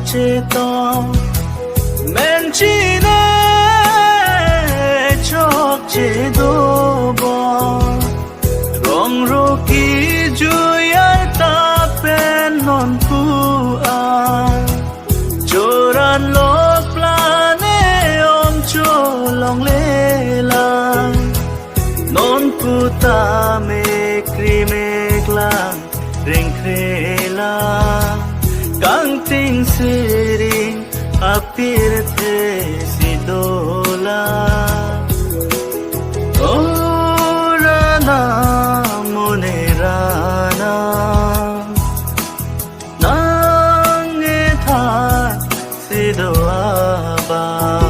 চেতো মেনচিনে চোখ চেদব রং রকি জুয়ার তাপে নন পুয়া joran lok plane om cholong lela non puta me krime klang ring krela kang ting siring apir the sidola orana monerana Sido aba